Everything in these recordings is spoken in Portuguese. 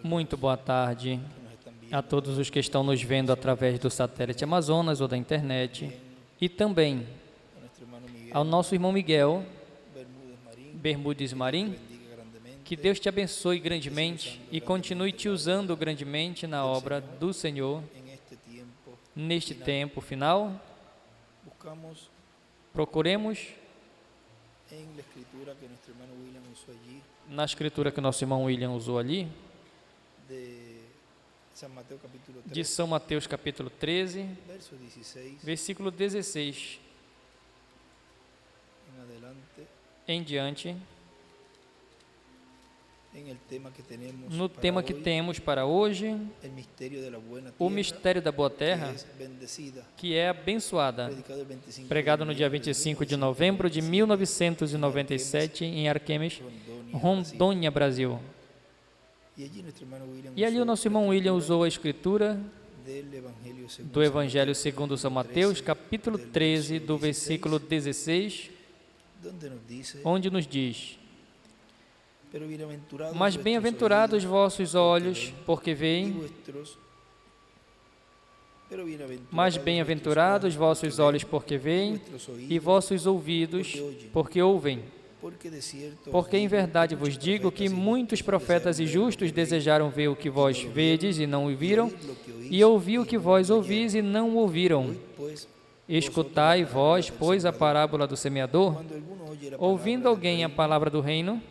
Muito boa tarde a todos os que estão nos vendo através do satélite Amazonas ou da internet, e também ao nosso irmão Miguel Bermudes Marim. Que Deus te abençoe grandemente e continue te usando grandemente na obra do Senhor neste tempo final. Procuremos na escritura que nosso irmão William usou ali, de São Mateus capítulo 13, versículo 16 em diante, no tema que temos para hoje, o mistério da boa terra, que é abençoada, pregado no dia 25 de novembro de 1997 em Arquemes, Rondônia, Brasil. E ali o nosso irmão William usou a escritura do Evangelho segundo São Mateus, capítulo 13, do versículo 16, onde nos diz: mas bem-aventurados vossos olhos, porque veem. Mas bem-aventurados vossos olhos, porque veem, e vossos ouvidos, porque ouvem. Porque em verdade vos digo que muitos profetas e justos desejaram ver o que vós vedes e não o viram, e ouvir o que vós ouvis e não o ouviram. Escutai vós, pois, a parábola do semeador. Ouvindo alguém a palavra do reino,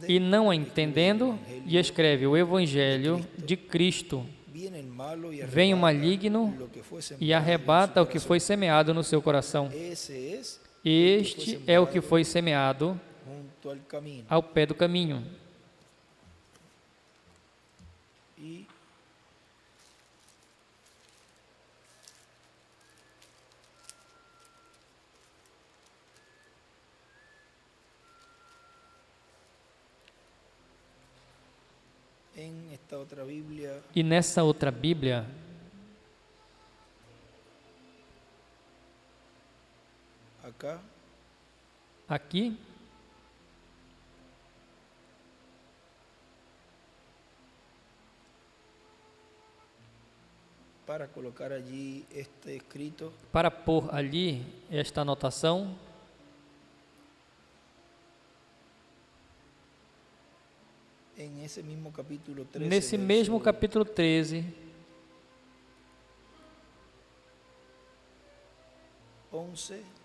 e não a entendendo, e escreve o Evangelho de Cristo, vem o maligno e arrebata o que foi semeado no seu coração. Este é o que foi semeado ao pé do caminho. E nessa outra Bíblia, aqui, para pôr ali esta anotação, nesse mesmo capítulo 13,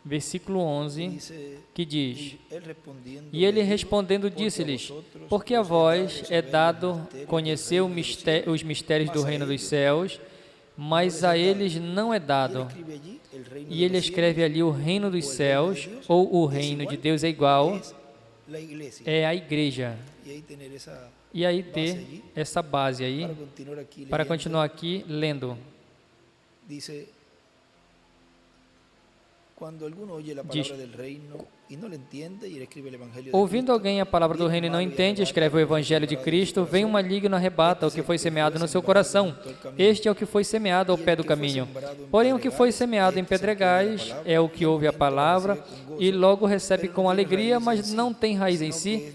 versículo 11, que diz: e ele respondendo disse-lhes: porque a vós é dado conhecer os mistérios do reino dos céus, mas a eles não é dado. E ele escreve ali: o reino dos céus, ou o reino de Deus é igual, é a igreja. E aí ter essa base aí, para continuar aqui lendo. Diz: ouvindo alguém a palavra do reino e não entende, escreve o Evangelho de Cristo, vem um maligno e arrebata o que foi semeado no seu coração. Este é o que foi semeado ao pé do caminho. Porém, o que foi semeado em pedregais é o que ouve a palavra e logo recebe com alegria, mas não tem raiz em si.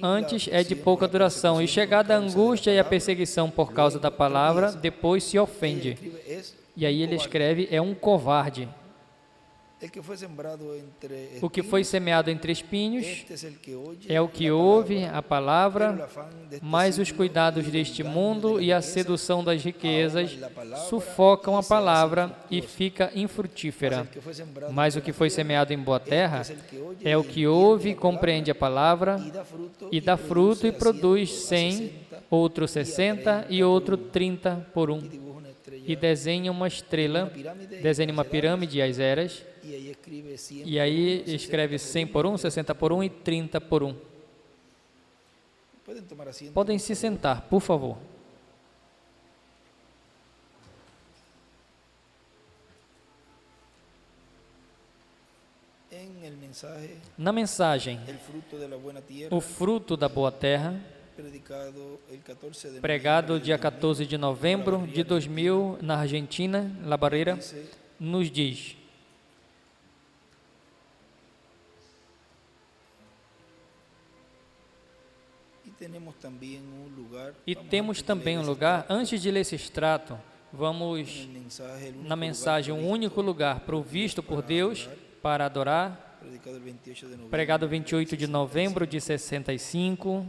Antes é de pouca duração, e chegada a angústia e a perseguição por causa da palavra, depois se ofende. E aí ele escreve: é um covarde. O que foi semeado entre espinhos é o que ouve a palavra, mas os cuidados deste mundo e a sedução das riquezas sufocam a palavra e fica infrutífera. Mas o que foi semeado em boa terra é o que ouve e compreende a palavra e dá fruto e produz 100, outro 60 e outro 30 por um. E desenha uma estrela, desenha uma pirâmide às eras, e aí escreve 100 por 1, 60 por 1 e 30 por 1. Podem se sentar, por favor. Na mensagem, o fruto da boa terra, pregado dia 14 de novembro de 2000 na Argentina, La Barreira, nos diz: E temos também um lugar, antes de ler esse extrato, vamos na mensagem, um único lugar provisto por Deus para adorar, pregado 28 de novembro de 65.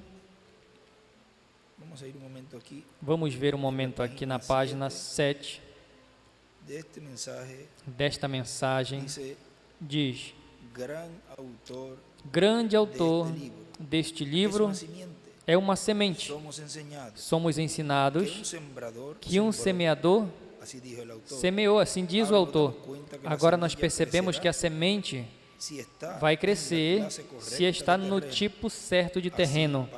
Vamos ver um momento aqui na página 7 desta mensagem. Diz: grande autor deste livro é uma semente. Somos ensinados que um semeador semeou, assim diz o autor. Agora nós percebemos que a semente vai crescer se está no tipo certo de terreno.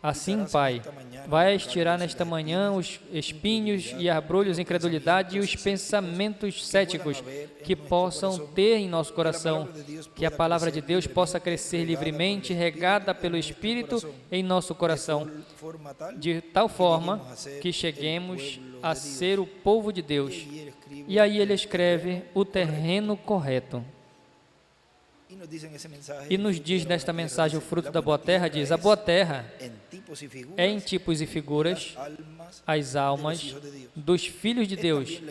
Assim, Pai, vai estirar nesta manhã os espinhos e abrolhos, incredulidade e os pensamentos céticos que possam ter em nosso coração, que a palavra de Deus possa crescer livremente, regada pelo Espírito em nosso coração, de tal forma que cheguemos a ser o povo de Deus. E aí ele escreve o terreno correto. E nos diz nesta mensagem o fruto da boa terra, diz: a boa terra é em tipos e figuras as almas dos filhos de Deus.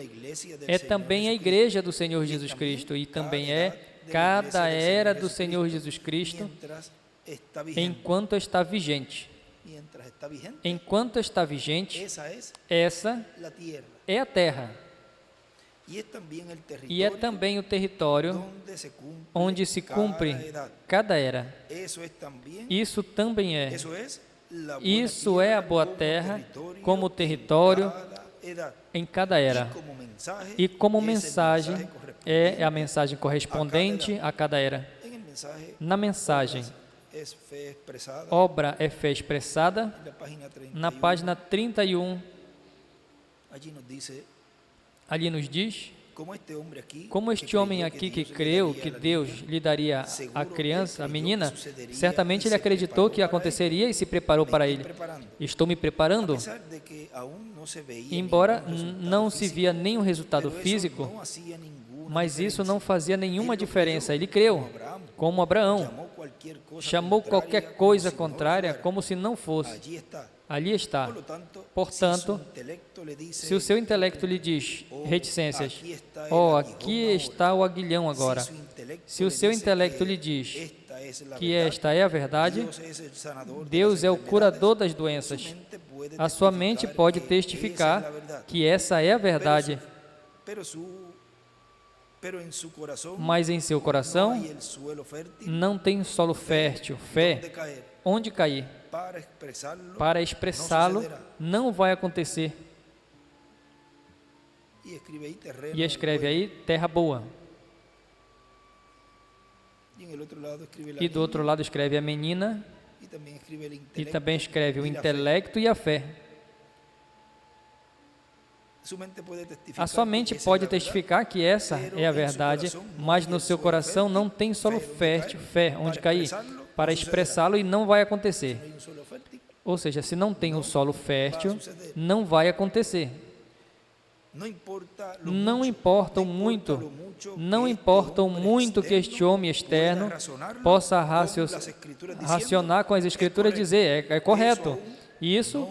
É também a igreja do Senhor Jesus Cristo e também é cada era do Senhor Jesus Cristo enquanto está vigente. Enquanto está vigente, essa é a terra. E é também o território onde se cumpre cada era. Isso também é. Isso é a boa terra como território em cada era. E como mensagem, é a mensagem correspondente a cada era. Na mensagem, obra é fé expressada, na página 31, ali nos diz: como este homem aqui que creu que Deus lhe daria a criança, a menina, certamente ele acreditou que aconteceria e se preparou para ele. Estou me preparando, embora não se via nenhum resultado físico, mas isso não fazia nenhuma diferença. Ele creu, como Abraão, chamou qualquer coisa contrária como se não fosse. Ali está. Portanto, se o seu intelecto lhe diz reticências, aqui está o aguilhão agora. Se o seu intelecto lhe diz que esta é a verdade, Deus é o curador das doenças. A sua mente pode testificar que essa é a verdade, mas em seu coração não tem solo fértil, fé, onde cair. Para expressá-lo, não vai acontecer. E escreve aí, terra boa. E do outro lado escreve a menina, e também escreve o intelecto e a fé. A sua mente pode testificar que essa é a verdade, mas no seu coração não tem solo fértil, fé, onde cair. Para expressá-lo e não vai acontecer. Ou seja, se não tem um solo fértil, não vai acontecer. Não importa o muito que este homem externo possa racionar com as Escrituras e dizer, é correto. Isso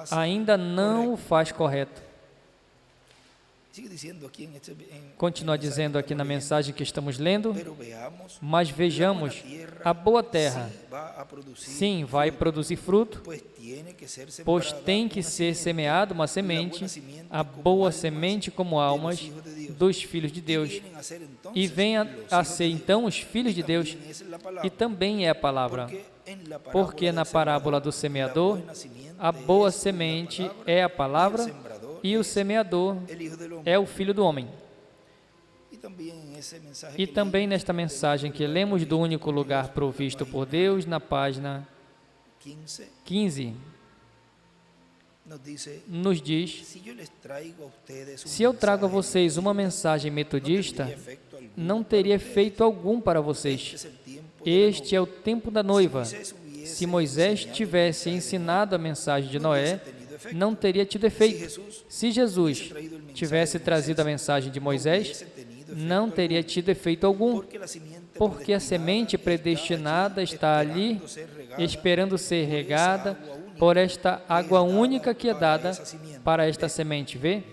ainda não o faz correto. Continua dizendo aqui na mensagem que estamos lendo, mas vejamos, a boa terra, sim, vai produzir fruto, pois tem que ser semeada uma semente, a boa semente como almas dos filhos de Deus, e venha a ser então os filhos de Deus, e também é a palavra, porque na parábola do semeador, a boa semente é a palavra, e o semeador é o Filho do Homem. E também nesta mensagem que lemos do único lugar provisto por Deus, na página 15, nos diz: se eu trago a vocês uma mensagem metodista, não teria efeito algum para vocês. Este é o tempo da noiva. Se Moisés tivesse ensinado a mensagem de Noé, não teria tido efeito. Se Jesus tivesse trazido a mensagem de Moisés, não teria tido efeito algum, porque a semente predestinada está ali, esperando ser regada por esta água única que é dada para esta semente. Vê?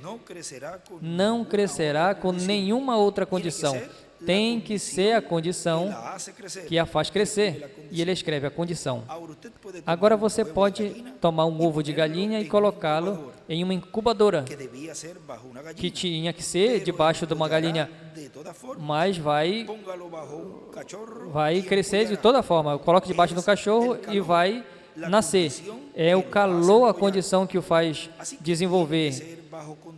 Não crescerá com nenhuma outra condição. Tem que ser a condição que a faz crescer. E ele escreve a condição. Agora você pode tomar um ovo de galinha e colocá-lo em uma incubadora, que tinha que ser debaixo de uma galinha, mas vai crescer de toda forma. Coloque debaixo do cachorro e vai nascer. É o calor a condição que o faz desenvolver.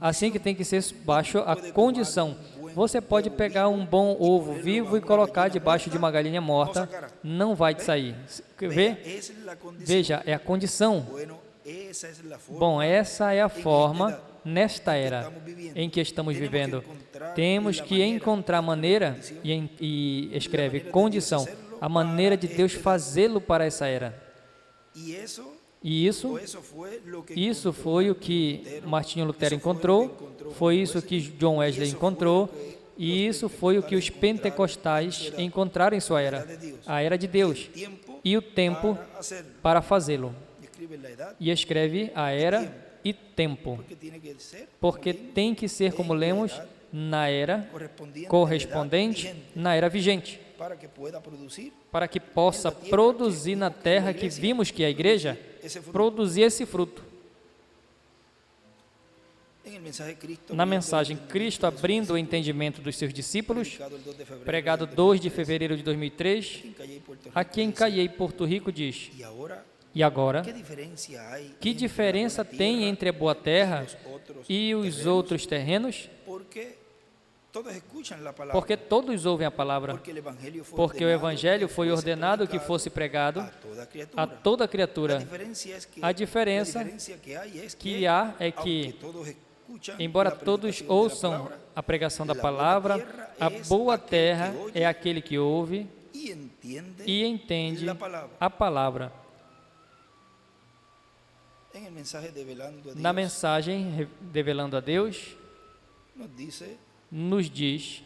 Assim que tem que ser baixo a condição. Você pode pegar um bom ovo vivo e colocar debaixo de uma galinha morta, não vai sair. Vê? Veja, é a condição. Bom, essa é a forma, nesta era em que estamos vivendo. Temos que encontrar maneira, e escreve condição, a maneira de Deus fazê-lo para essa era. E isso foi o que Martinho Lutero encontrou, foi isso que John Wesley encontrou, e isso foi o que os pentecostais encontraram em sua era, a era de Deus, e o tempo para fazê-lo. E escreve a era e tempo, porque tem que ser, como lemos, na era correspondente, na era vigente, para que possa produzir na terra que vimos que a igreja produzir esse fruto. Na mensagem Cristo abrindo o entendimento dos seus discípulos, pregado 2 de fevereiro de 2003, aqui em Cayey, Porto Rico, diz: e agora, que diferença tem entre a boa terra e os outros terrenos? Porque todos ouvem a palavra, porque o Evangelho foi ordenado que fosse pregado a toda criatura. A diferença que há é que, embora todos ouçam a pregação da palavra, a boa terra é aquele que ouve e entende a palavra. Na mensagem Develando a Deus, nos diz: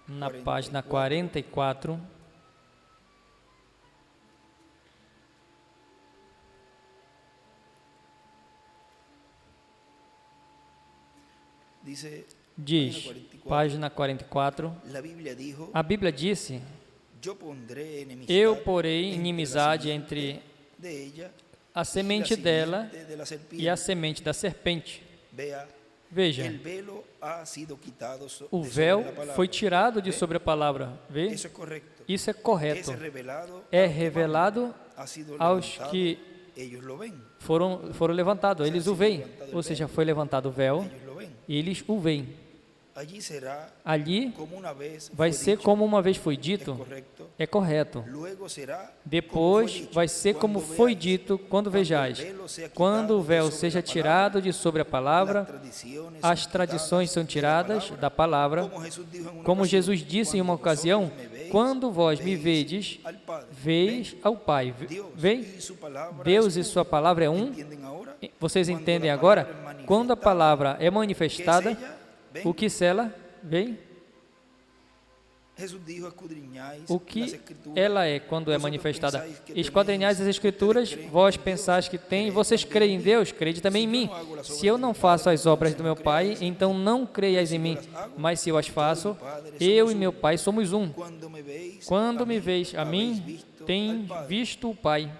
na página 44, diz, página 44, a Bíblia disse: eu porei inimizade entre a semente dela e a semente da serpente. Veja, o véu foi tirado de sobre a palavra. Vê? Isso é correto. É revelado aos que foram levantados. Eles o veem. Ou seja, foi levantado o véu e eles o veem. Ali vai ser como uma vez foi dito, é correto. Depois vai ser como foi dito quando vejais, quando o véu seja tirado de sobre a palavra, as tradições são tiradas da palavra, como Jesus disse em uma ocasião: quando vós me vedes, veis ao Pai. Vem? Deus e sua palavra é um. Vocês entendem agora? Quando a palavra é manifestada, o que cela, vem? O que ela é quando é manifestada? Esquadrinhais as Escrituras, vós pensais que tem, vocês creem em Deus, crede também em mim. Se eu não faço as obras do meu Pai, então não creias em mim. Mas se eu as faço, eu e meu Pai somos um. Quando me veis a mim, tem visto o Pai.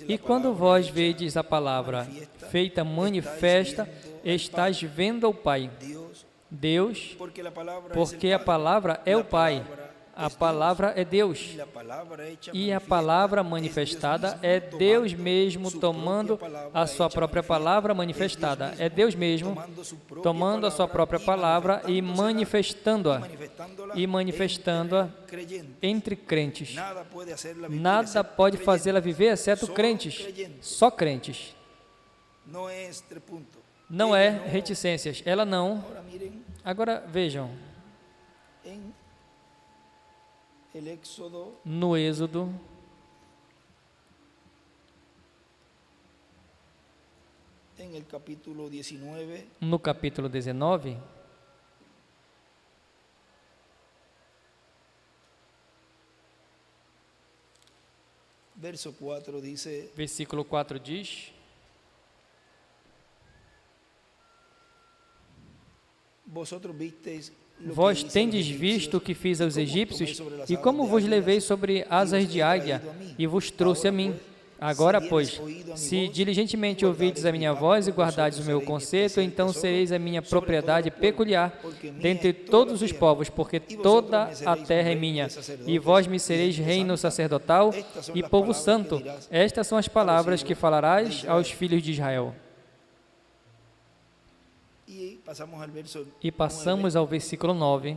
E quando vós vedes a palavra feita manifesta, estáis vendo ao Pai. Deus, porque a palavra é o Pai, a palavra é Deus, e a palavra manifestada é Deus mesmo tomando a sua própria palavra manifestada. É Deus mesmo tomando a sua própria palavra e manifestando-a entre crentes. Nada pode fazê-la viver exceto crentes, só crentes. Não é reticências, ela não. Agora vejam, no Êxodo, no capítulo 19, versículo 4 diz: Vós tendes visto o que fiz aos egípcios, e como vos levei sobre asas de águia, e vos trouxe a mim. Agora, pois, se diligentemente ouvides a minha voz e guardardes o meu conserto, então sereis a minha propriedade peculiar dentre todos os povos, porque toda a terra é minha, e vós me sereis reino sacerdotal e povo santo. Estas são as palavras que falarás aos filhos de Israel. E passamos ao versículo 9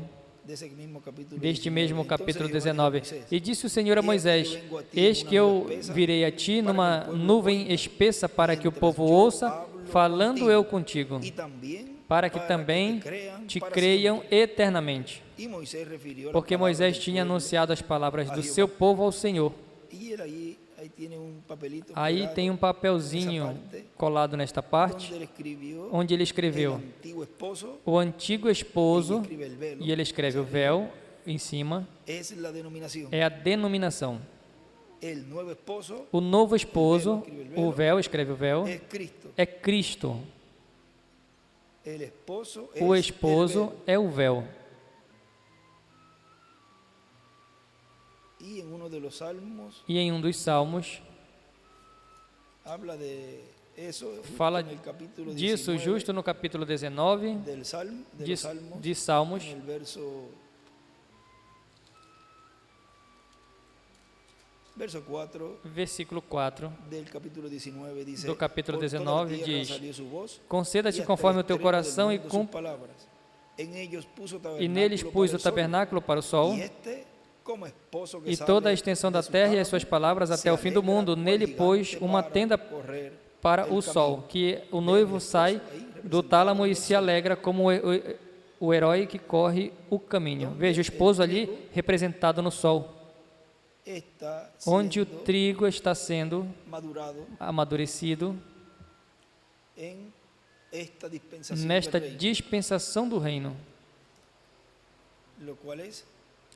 deste mesmo capítulo 19. E disse o Senhor a Moisés: Eis que eu virei a ti numa nuvem espessa para que o povo ouça, falando eu contigo, para que também te creiam eternamente. Porque Moisés tinha anunciado as palavras do seu povo ao Senhor. Aí tem um papelzinho colado nesta parte, onde ele escreveu o antigo esposo, e ele escreve o véu em cima, é a denominação. O novo esposo, o véu, escreve o véu, é Cristo. O esposo é o véu. E em um dos salmos, fala disso justo no capítulo 19 de Salmos, versículo 4 do capítulo 19 diz: Conceda-te conforme o teu coração e neles pus o tabernáculo para o sol, e toda a extensão da terra e as suas palavras até o fim do mundo. Nele pôs uma tenda para o sol, que o noivo sai do tálamo e se alegra como o herói que corre o caminho. Veja, o esposo ali representado no sol, onde o trigo está sendo amadurecido nesta dispensação do reino,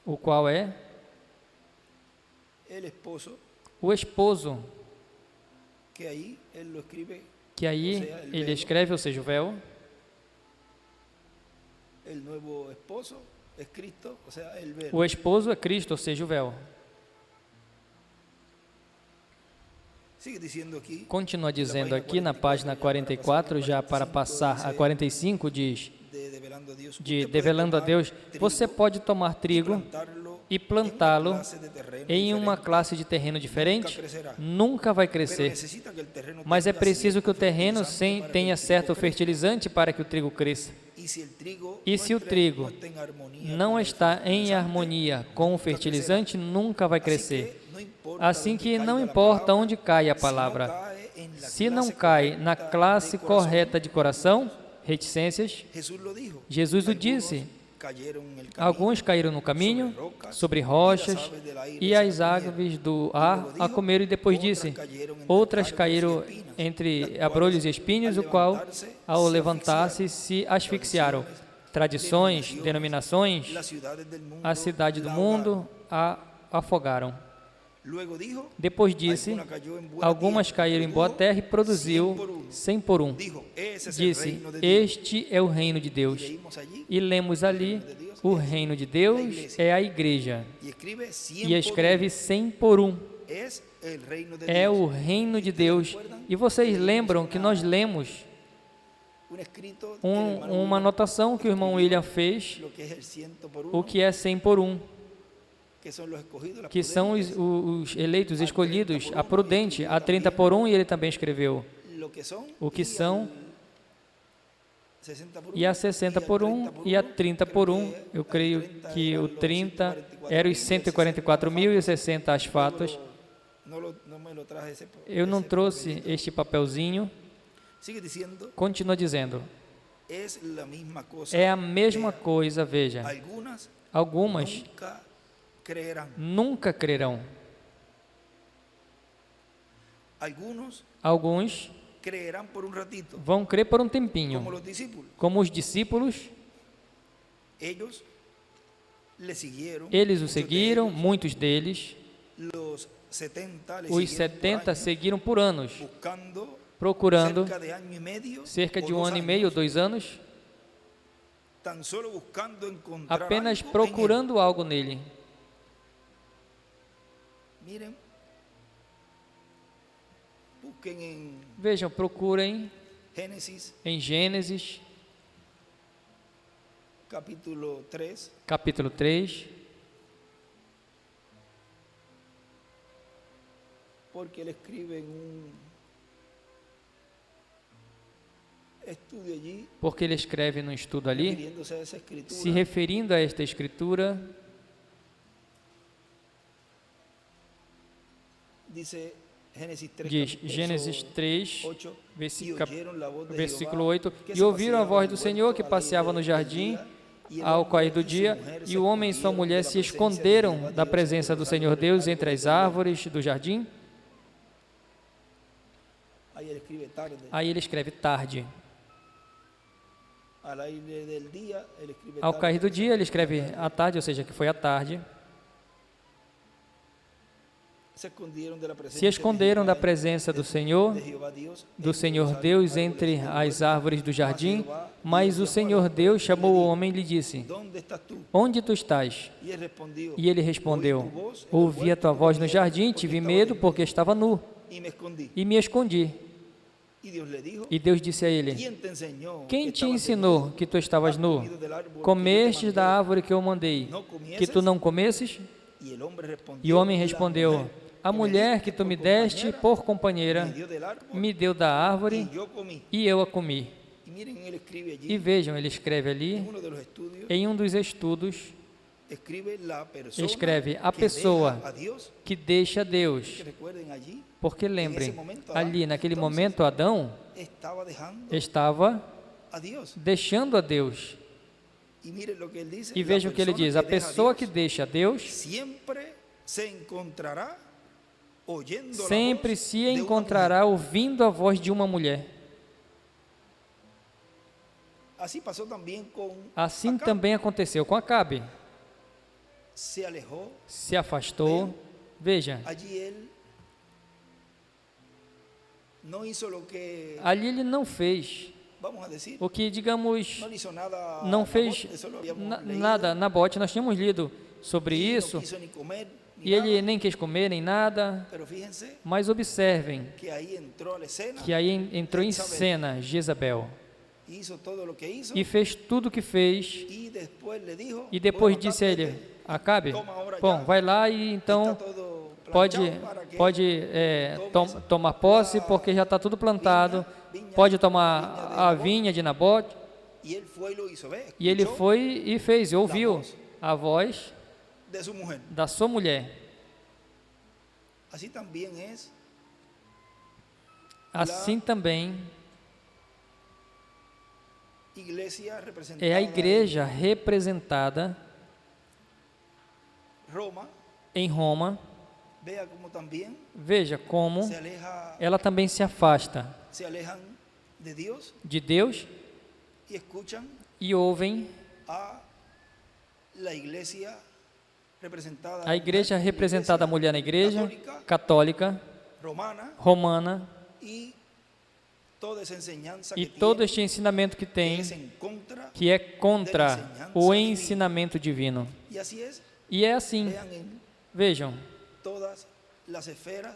o qual é o esposo, que aí ele escreve, ou seja, o véu. O esposo é Cristo, ou seja, o véu. Continua dizendo aqui na página 44, já para passar a 45, diz, de Develando a Deus: você pode tomar trigo e plantá-lo em uma classe de terreno diferente, nunca vai crescer. Mas é preciso que o terreno tenha certo fertilizante para que o trigo cresça. E se o trigo não está em harmonia com o fertilizante, nunca vai crescer. Assim que não importa onde cai a palavra, se não cai na classe correta de coração, reticências, Jesus o disse: alguns caíram no caminho, sobre rochas, e as aves do ar a comeram, e depois disse: outras caíram entre abrolhos e espinhos, o qual, ao levantar-se, se asfixiaram. Tradições, denominações, a cidade do mundo a afogaram. Depois disse: algumas caíram em boa terra e produziu 100 por um. Disse: este é o reino de Deus. E lemos ali: o reino de Deus é a igreja. E escreve 100 por um. É o reino de Deus. E vocês lembram que nós lemos uma anotação que o irmão William fez, o que é 100 por um. Que são os eleitos, escolhidos, a prudente, a 30 por 1, e ele também escreveu o que são, e a 60 por 1 e a 30 por 1. Eu creio que o 30 era os 144 mil e os 60 as fatos. Eu não trouxe este papelzinho. Continua dizendo: é a mesma coisa, veja. Algumas nunca crerão. Alguns vão crer por um tempinho, como os discípulos. Eles o seguiram, muitos deles. Os 70 seguiram por anos, procurando, cerca de 1 ano e meio, 2 anos, apenas procurando algo nele. Vejam, procurem em Gênesis, capítulo 3, porque ele escribe porque ele escreve num estudo ali, se referindo a esta escritura, diz Gênesis 3, versículo 8, e ouviram a voz do Senhor que passeava no jardim ao cair do dia, e o homem e sua mulher se esconderam da presença do Senhor Deus entre as árvores do jardim. Aí ele escreve tarde. Ao cair do dia, ele escreve à tarde, ou seja, que foi à tarde. Se esconderam da presença do Senhor Deus entre as árvores do jardim, mas o Senhor Deus chamou o homem e lhe disse: onde tu estás? E ele respondeu: ouvi a tua voz no jardim, tive medo porque estava nu e me escondi. E Deus disse a ele: quem te ensinou que tu estavas nu? Comestes da árvore que eu mandei, que tu não comesses? E o homem respondeu: a mulher que tu me deste por companheira me deu da árvore e eu a comi. E vejam, ele escreve ali, em um dos estudos, escreve a pessoa que deixa Deus. Porque lembrem, ali naquele momento Adão estava deixando a Deus. E vejam o que ele diz: a pessoa que deixa a Deus sempre se encontrará ouvindo a voz de uma mulher. Assim também aconteceu com Acabe. Se afastou. Veja, ali ele não fez o que, digamos, não fez nada. Nabote, nós tínhamos lido sobre isso, e ele nem quis comer nem nada, mas observem que aí entrou em cena Jezabel e fez tudo o que fez, e depois disse a ele: Acabe, bom, vai lá e então pode tomar posse, porque já está tudo plantado, pode tomar a vinha de Nabote. E ele foi e fez, e ouviu a voz da sua mulher. Assim também é a igreja representada em Roma. Veja como ela também se afasta de Deus e ouvem a igreja representada, a mulher na igreja católica, romana, e todo este ensinamento que tem, que é contra o ensinamento divino. E é assim, vejam,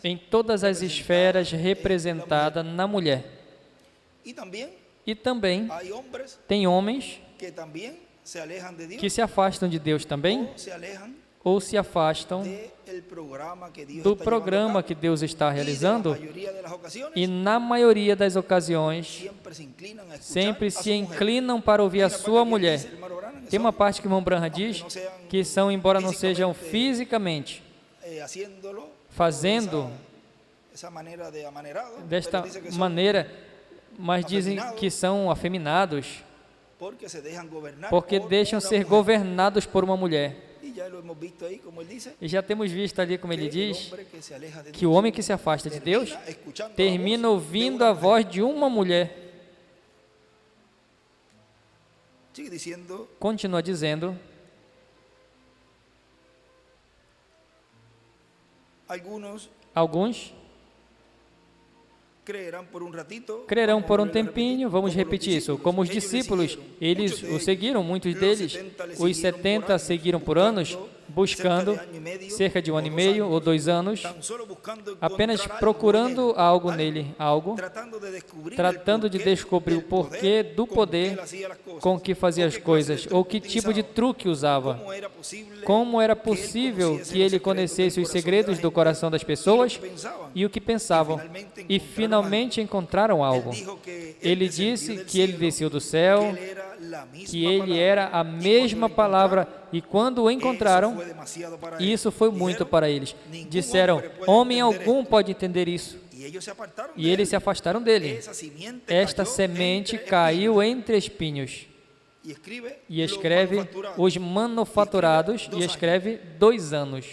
em todas as esferas representadas na mulher. E também tem homens que se afastam de Deus também, ou se afastam do programa que Deus está realizando, e na maioria das ocasiões sempre se inclinam para ouvir a sua mulher. Tem uma parte que o irmão Branham diz que são, embora não sejam fisicamente fazendo desta maneira, mas dizem que são afeminados, porque deixam ser governados por uma mulher. hemos visto ahí, como él dice, E já temos visto ali, como ele que el diz, hombre que se aleja de que o Dios homem que se afasta de Deus termina escuchando termina la voz de ouvindo una a mujer. voz de uma mulher. Sigue diciendo, Continua dizendo, alguns crerão por um ratito, crerão por um vamos volver a tempinho, repetir, vamos como repetir los isso, como os ellos discípulos, siguieron, eles muchos de o ellos, seguiram, muitos los deles, 70 le os siguieron 70 por años, seguiram por anos, buscando cerca de año y medio, cerca de um o ano e 2 meio ou años, 2 anos, tan solo buscando apenas encontrar procurando algo algo nele, nele, algo, tratando de descobrir o porquê do poder com que fazia as coisas, ou que tipo de truque usava, como era possível que ele conhecesse os segredos do coração das pessoas e o que pensavam, e finalmente encontraram algo. Ele disse que ele desceu do céu, que ele era a mesma palavra, e quando o encontraram, isso foi muito para eles. Disseram, homem algum pode entender isso. E eles se afastaram dele. Esta semente caiu entre espinhos. E escreve os manufaturados, e escreve 2 anos.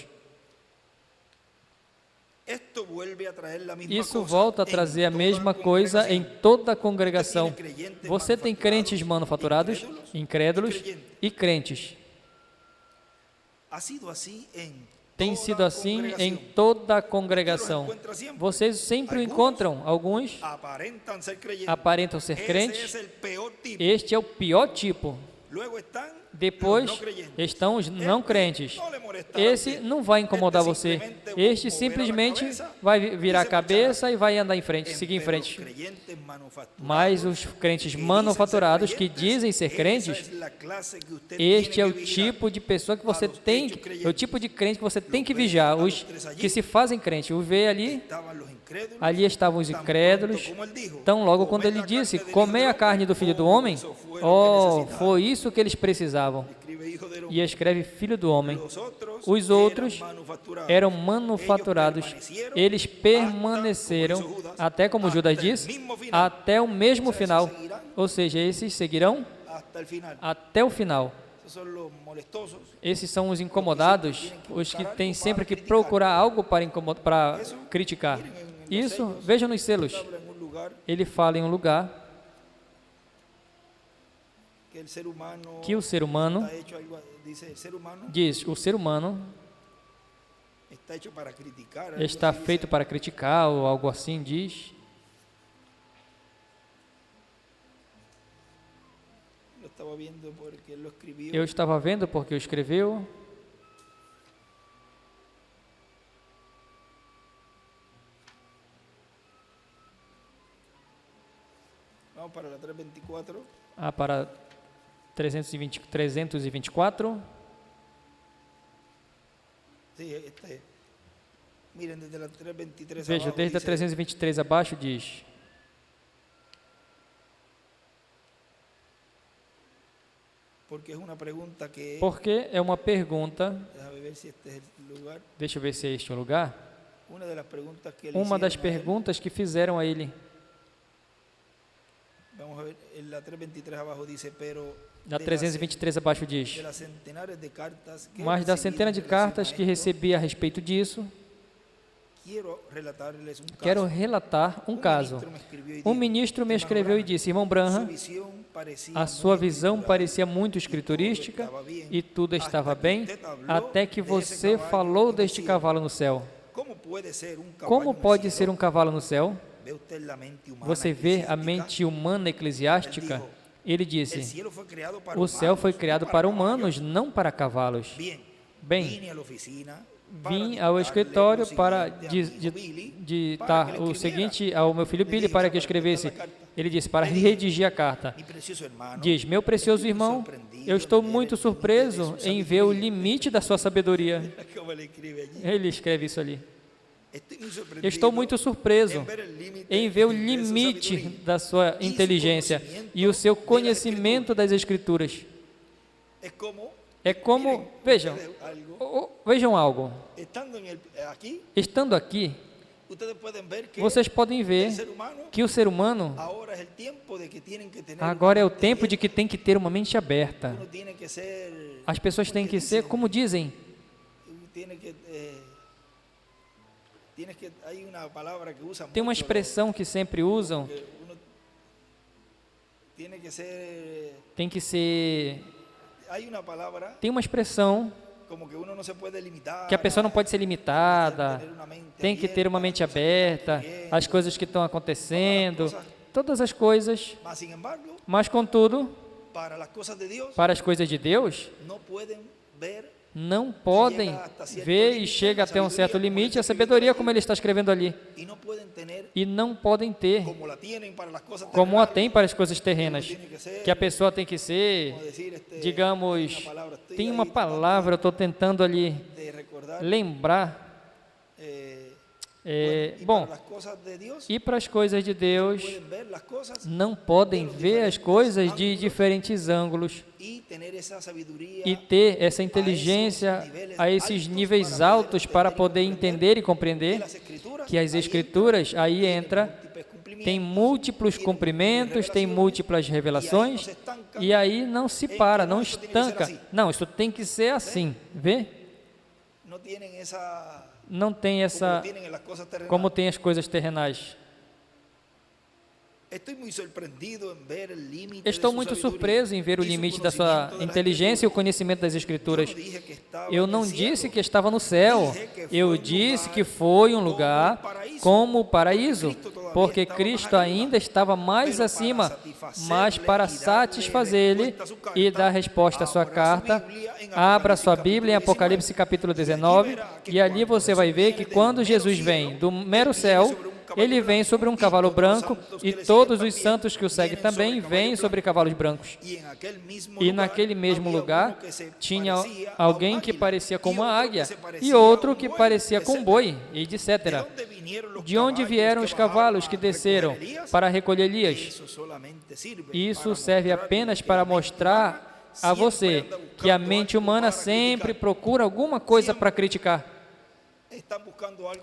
Isso volta a trazer a mesma coisa em toda a congregação. Você tem crentes manufaturados, incrédulos e crentes. Tem sido assim em toda a congregação. Vocês sempre encontram, alguns aparentam ser crentes. Este é o pior tipo. Depois estão os não crentes. Esse não vai incomodar você. Este simplesmente vai virar a cabeça e vai andar em frente, seguir em frente. Mas os crentes manufaturados que dizem ser crentes, este é o tipo de pessoa que você tem, é o tipo de crente que você tem que vigiar. Os que se fazem crente, o vê ali estavam os incrédulos. Tão logo quando ele disse, comei a carne do Filho do Homem, foi isso que eles precisavam. E escreve Filho do Homem. Os outros eram manufaturados. Eles permaneceram, até como Judas disse, até o mesmo final. Ou seja, esses seguirão até o final. Esses são os incomodados, os que têm sempre que procurar algo para criticar. Isso, vejam nos selos. Ele fala em um lugar que o ser humano, diz, o ser humano está feito para criticar, ou algo assim, diz. Eu estava vendo porque ele escreveu. Para 324. Veja, desde a 323 abaixo diz. Porque é uma pergunta. Deixa eu ver se é este o lugar. Uma das perguntas que fizeram a ele. Na 323 abaixo diz, mas da centena de cartas que recebi a respeito disso, quero relatar um caso. Um ministro me escreveu e disse, irmão Branham, a sua visão parecia muito escriturística e tudo estava bem, até que você falou deste cavalo no céu. Como pode ser um cavalo no céu? Você vê a mente humana eclesiástica? Ele disse, o céu foi criado para humanos, não para cavalos. Bem, vim ao escritório para ditar o seguinte ao meu filho Billy para que escrevesse. Ele disse, para redigir a carta. Diz, meu precioso irmão, eu estou muito surpreso em ver o limite da sua sabedoria. Ele escreve isso ali. Eu estou muito surpreso em ver o limite da sua inteligência e o seu conhecimento das Escrituras. É como, vejam algo. Estando aqui, vocês podem ver que o ser humano agora é o tempo de que tem que ter uma mente aberta. As pessoas têm que ser, como dizem, Tem uma expressão que sempre usam, tem que ser... Tem uma expressão que a pessoa não pode ser limitada, tem que ter uma mente aberta, as coisas que estão acontecendo, todas as coisas, mas contudo, para as coisas de Deus, não podem ver e chega até um certo limite a sabedoria, como ele está escrevendo ali, e não podem ter como a tem para as coisas terrenas, que a pessoa tem que ser, digamos, tem uma palavra, eu estou tentando ali lembrar, bom, e para as coisas de Deus, não podem ver as coisas de diferentes ângulos e ter essa inteligência a esses níveis altos para poder entender e compreender que as Escrituras, aí entra, tem múltiplos cumprimentos, tem múltiplas revelações, e aí não se para, não estanca. Não, isso tem que ser assim, vê? Não tem essa, como tem as coisas terrenais. Estou muito surpreso em ver o limite da sua inteligência e o conhecimento das Escrituras. Eu não disse que estava no céu, eu disse que foi um lugar como o paraíso, porque Cristo ainda estava mais acima, mas para satisfazer-lhe e dar resposta à sua carta, abra sua Bíblia em Apocalipse capítulo 19, e ali você vai ver que quando Jesus vem do mero céu, ele vem sobre um cavalo branco, e todos os santos que o seguem também vêm sobre cavalos brancos. E naquele mesmo lugar tinha alguém que parecia com uma águia e outro que parecia com um boi, e etc. De onde vieram os cavalos que desceram para recolher Elias? Isso serve apenas para mostrar a você que a mente humana sempre procura alguma coisa para criticar.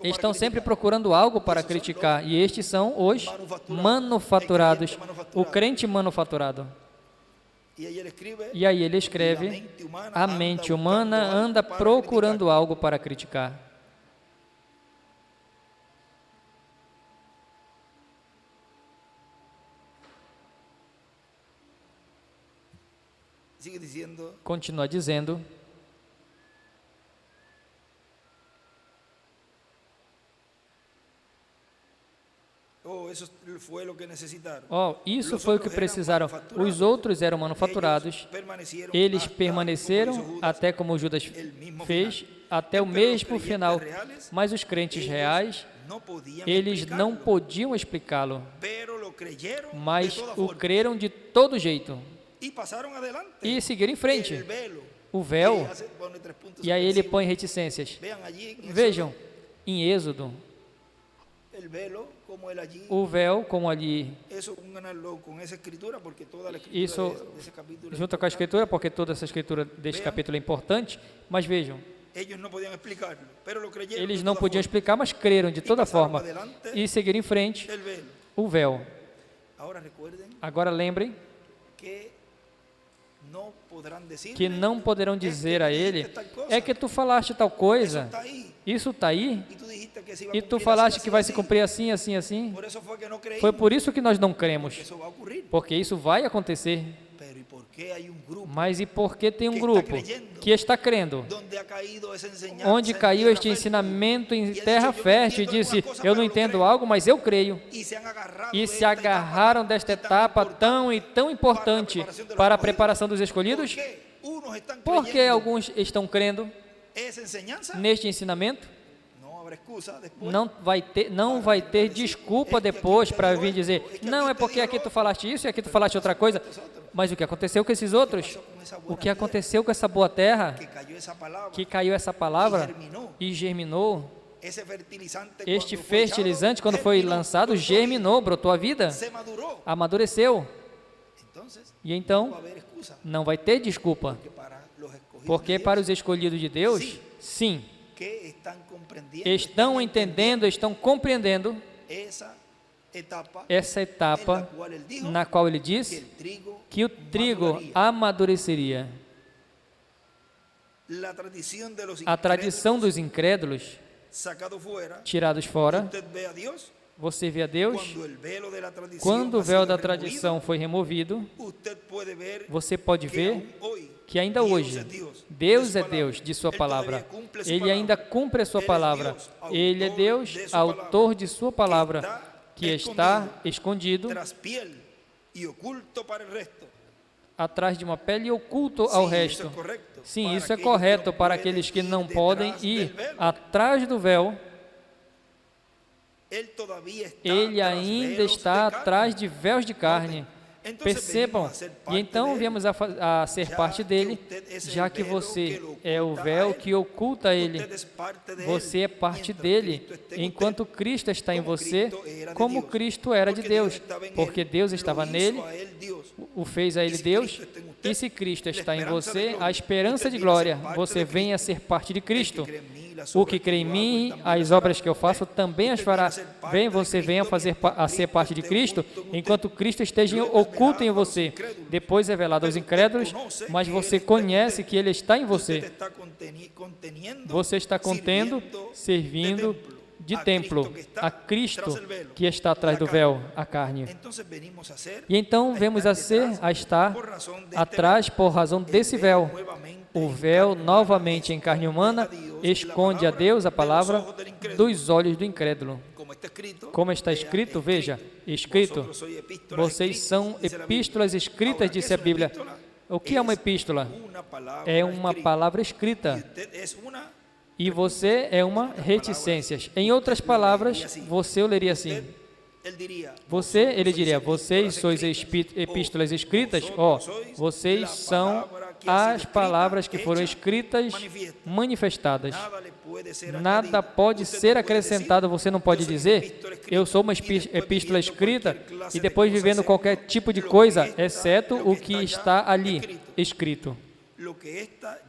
Estão sempre procurando algo para criticar, e estes são os manufaturados, o crente manufaturado. E aí ele escreve, a mente humana anda procurando algo para criticar. Continua dizendo, isso foi o que precisaram. Os outros eram manufaturados. Eles permaneceram até como Judas fez, até o mesmo final. Mas os crentes reais, eles não podiam explicá-lo, mas o creram de todo jeito e seguiram em frente. O véu, e aí ele põe reticências. Vejam, em Êxodo, o véu, como ali, isso junto com a escritura, porque toda essa escritura deste capítulo é importante, mas vejam, eles não podiam explicar, mas creram de toda forma e seguiram em frente. O véu. Agora lembrem que não poderão dizer a ele, é que tu falaste tal coisa, isso está aí, e tu falaste que vai se cumprir assim, assim, assim. Foi por isso que nós não cremos, porque isso vai acontecer. Mas e por que tem um grupo que está crendo, onde caiu este ensinamento em terra fértil e disse, eu não entendo algo, mas eu creio, e se agarraram desta etapa tão e tão importante para a preparação dos escolhidos? Por que alguns estão crendo neste ensinamento? Não vai ter desculpa depois para vir dizer, não, é porque aqui tu falaste isso e aqui tu falaste outra coisa. Mas o que aconteceu com esses outros? O que aconteceu com essa boa terra? Que caiu essa palavra e germinou. Este fertilizante, quando foi lançado, germinou, brotou a vida, amadureceu. E então, não vai ter desculpa. Porque para os escolhidos de Deus, sim, estão entendendo, estão compreendendo essa etapa na qual ele diz que o trigo amadureceria. la tradición de los a tradição incrédulos dos incrédulos sacado fuera, tirados fora, usted ve a Dios. você vê a Deus. Cuando el velo de la tradición Quando o ha véu sido da removido, tradição foi removido, usted puede ver você pode que ver aún hoy que ainda Dios hoje, es Dios, Deus de é su Deus palabra. de sua Él palavra. todavía cumple su Ele palabra. ainda cumpre a sua Él es palavra. Dios, Ele é autor Deus, de sua autor palavra, de sua palavra, que está escondido tras piel y oculto para el resto. atrás de uma pele e oculto ao Sí, resto. eso es correcto. Sim, Para isso é aquellos que correto no para pueden aqueles que ir não detrás podem del ir velo. atrás do véu. Él todavía está Ele tras ainda velos está de carne. atrás de véus de carne. Então, Percebam, venimos a ser e parte então dele. viemos a ser Já parte que dele, usted es já el que velo você que lo é o oculta a véu él. que oculta ele. Usted es parte de Você é él, parte mientras dele, Cristo esté em enquanto usted. Cristo está em Como você, Cristo era de como Deus. Cristo era de Porque Deus, estava em porque ele, Deus lo estava hizo nele, a él Dios. o fez a E ele se Deus, Cristo está em usted, e se Cristo a está em esperança de você, glória. a esperança Usted de viene a ser glória, parte você de vem a Cristo. ser parte de Cristo. El que crê em mim, las O obras que crê em eu hago, mim, ele também as las obras fará. que eu faço também as Usted fará. viene a ser parte Vem, de você venha Cristo, fazer mientras a ser Cristo parte de esté Cristo, oculto en usted. enquanto Cristo esteja Luego es oculto em velado aos você. incrédulos. Depois é velado aos Pero usted incrédulos, conoce mas que você ele está em conhece usted. que Ele está em Usted você. está conteniendo, Você está contendo, servindo de templo a Cristo que está atrás do véu, a carne. E então vemos a ser, a estar atrás por razão desse véu. O véu, novamente em carne humana, esconde a Deus, a palavra, dos olhos do incrédulo. Como está escrito, veja, escrito, vocês são epístolas escritas, disse a Bíblia. O que é uma epístola? É uma palavra escrita. E você é uma reticências. Em outras palavras, você o leria assim. Ele diria, vocês sois epístolas escritas, vocês são as palavras que foram escritas, manifestadas. Nada pode ser acrescentado, você não pode dizer, eu sou uma epístola escrita, e depois vivendo qualquer tipo de coisa, exceto o que está ali, escrito.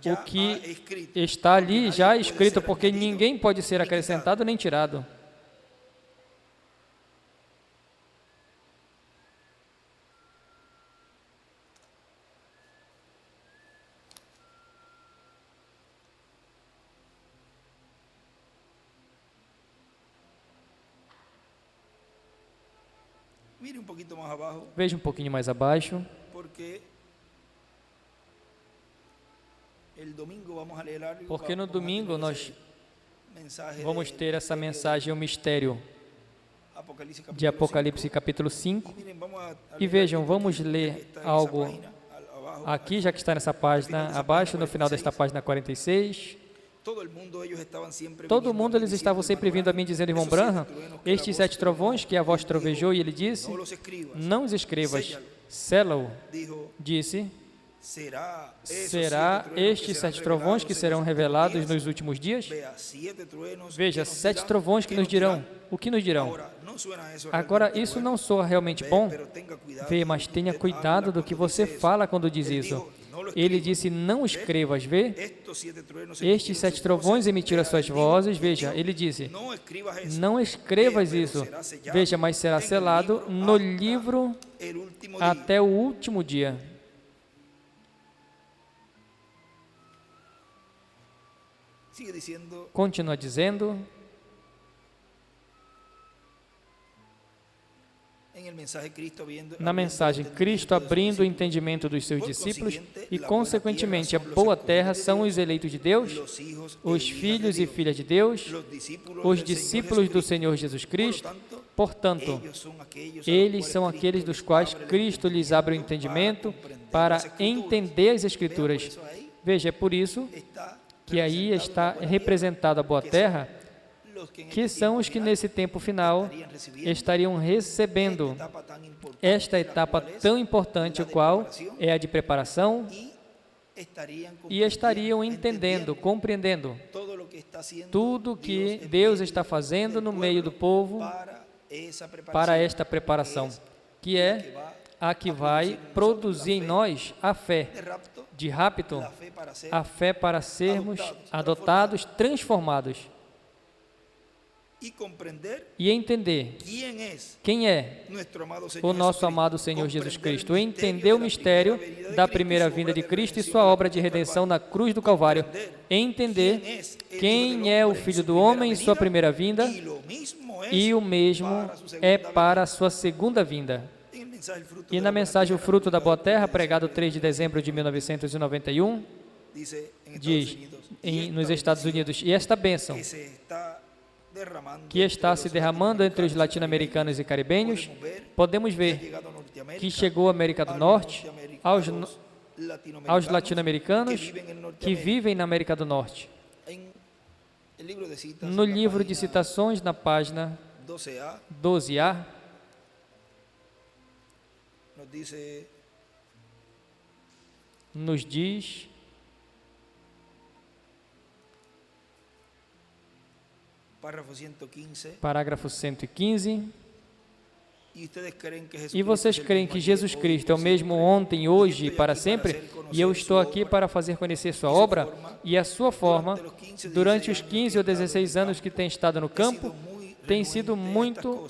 O que está ali já escrito, porque ninguém pode ser acrescentado nem tirado. Veja um pouquinho mais abaixo. Porque no domingo nós vamos ter essa mensagem, o mistério de Apocalipse capítulo 5. E vejam, vamos ler algo aqui, já que está nessa página abaixo, no final desta página 46. Todo mundo, eles estavam sempre vindo a mim dizendo, irmão Branham, estes 7 trovões que a voz trovejou, e ele disse, não os escrevas, sela-o, disse, será estes 7 trovões que serão revelados nos últimos dias? Veja, 7 trovões que nos dirão, o que nos dirão? Agora, isso não soa realmente bom? Veja, mas tenha cuidado do que você fala quando diz isso. Ele disse, não escrevas, vê? Estes 7 trovões emitiram as suas vozes, veja, ele disse, não escrevas isso, veja, mas será selado no livro até o último dia. Continua dizendo, na mensagem, Cristo abrindo o entendimento dos seus discípulos e, consequentemente, a boa terra são os eleitos de Deus, os filhos e filhas de Deus, os discípulos do Senhor Jesus Cristo. Portanto, eles são aqueles dos quais Cristo lhes abre o entendimento para entender as Escrituras. Veja, é por isso que aí está representada a boa terra, que são os que nesse tempo final estariam recebendo esta etapa tão importante, o qual é a de preparação, e estariam entendendo, compreendendo tudo que Deus está fazendo no meio do povo para esta preparação, que é a que vai produzir em nós a fé de rapto, a fé para sermos adotados, transformados. y comprender e entender quién es quem é nuestro amado o Señor nosso Jesucristo. amado Senhor Jesus Comprender Cristo, el entender o mistério da primeira vinda de Cristo e sua obra de redenção na cruz do Calvário, entender quem é o Filho do Homem em sua primeira vinda, y lo mismo es e o mesmo para su é segunda para a venida. sua segunda vinda. En el mensaje, el fruto E de na la buena mensagem O tierra, Fruto da Boa publicado Terra, el 13 pregado 3 de dezembro de 1991, dice en Estados diz Unidos, y nos esta Estados bendición Unidos, e esta bênção que se está derramando que está entre se los derramando entre os latino-americanos e caribenhos, podemos ver que chegou à América do Norte, aos latino-americanos que vivem na América do Norte. No livro de citações, na página 12A, 12A, nos diz, parágrafo 115, e vocês creem que Jesus Cristo é o mesmo ontem, hoje e para sempre? E eu estou aqui para fazer conhecer sua obra e a sua forma. Durante os 15 ou 16 anos que tem estado no campo, tem sido muito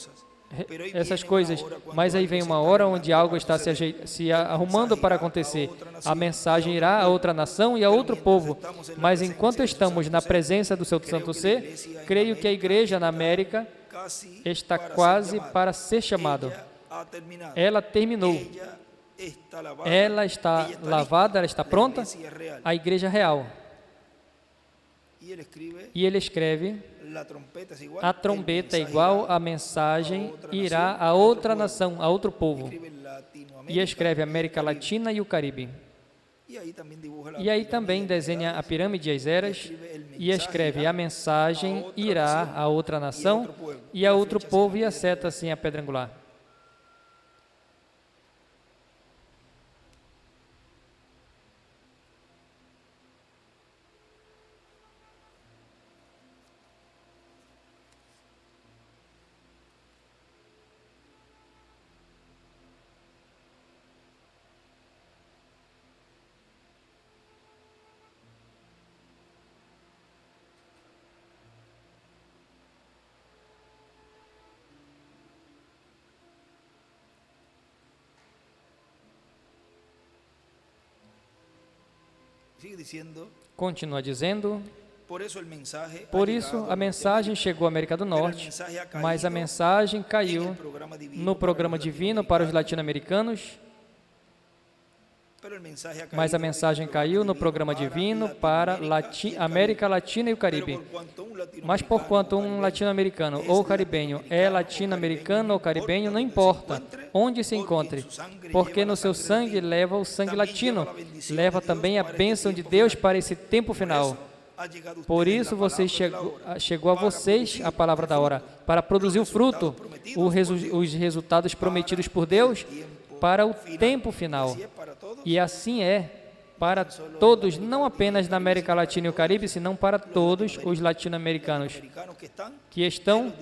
essas coisas, mas aí vem uma hora onde algo está se arrumando para acontecer. A mensagem irá a outra nação e a outro povo, mas enquanto estamos na presença do seu Santo Ser, creio que a igreja na América está quase para ser chamado. Ela terminou. Ela está lavada, ela está pronta, a igreja real. E ele escreve, a trombeta é igual, a mensagem irá a outra nação, a outro povo. E escreve América Latina e o Caribe. E aí também desenha a pirâmide e as eras, e escreve, a mensagem irá a outra nação e a outro povo, e a seta assim a pedra angular. Continua dizendo, por isso a mensagem chegou à América do Norte, mas a mensagem caiu no programa divino para os latino-americanos, mas a mensagem caiu no programa divino para América Latina e o Caribe. Mas porquanto um latino-americano ou caribenho é latino-americano ou caribenho, não importa onde se encontre, porque no seu sangue leva o sangue latino, leva também a bênção de Deus para esse tempo final. Por isso chegou a vocês a palavra da hora, para produzir o fruto, os resultados prometidos por Deus para o tempo final. E assim é para todos, não apenas na América Latina e o Caribe, senão para todos os latino-americanos que estão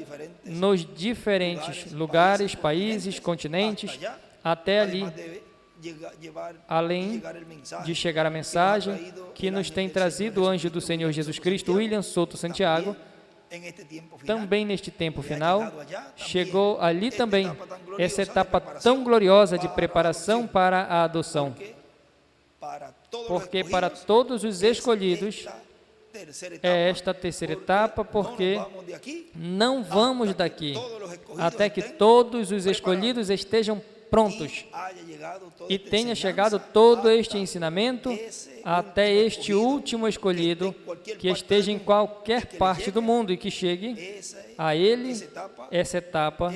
nos diferentes lugares, países, continentes, até ali, além de chegar a mensagem que nos tem trazido o anjo do Senhor Jesus Cristo, William Souto Santiago, também neste tempo final, chegou ali também essa etapa tão gloriosa de preparação para a adoção. Porque para todos os escolhidos é esta terceira etapa, porque não vamos daqui até que todos os escolhidos estejam prontos e tenha chegado todo este ensinamento até este último escolhido que esteja em qualquer parte do mundo e que chegue a ele essa etapa,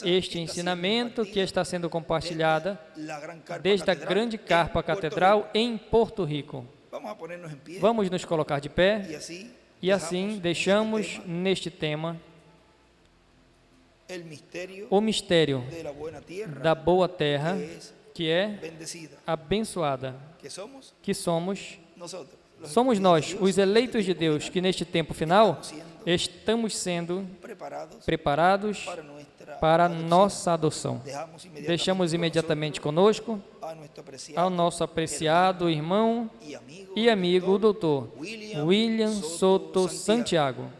este ensinamento que está sendo compartilhada desde a grande carpa catedral em Porto Rico. Vamos nos colocar de pé e assim deixamos neste tema o mistério da boa terra, que é abençoada, que somos nós, os eleitos de Deus, que neste tempo final estamos sendo preparados para a nossa adoção. Deixamos imediatamente conosco ao nosso apreciado irmão e amigo, o doutor William Souto Santiago.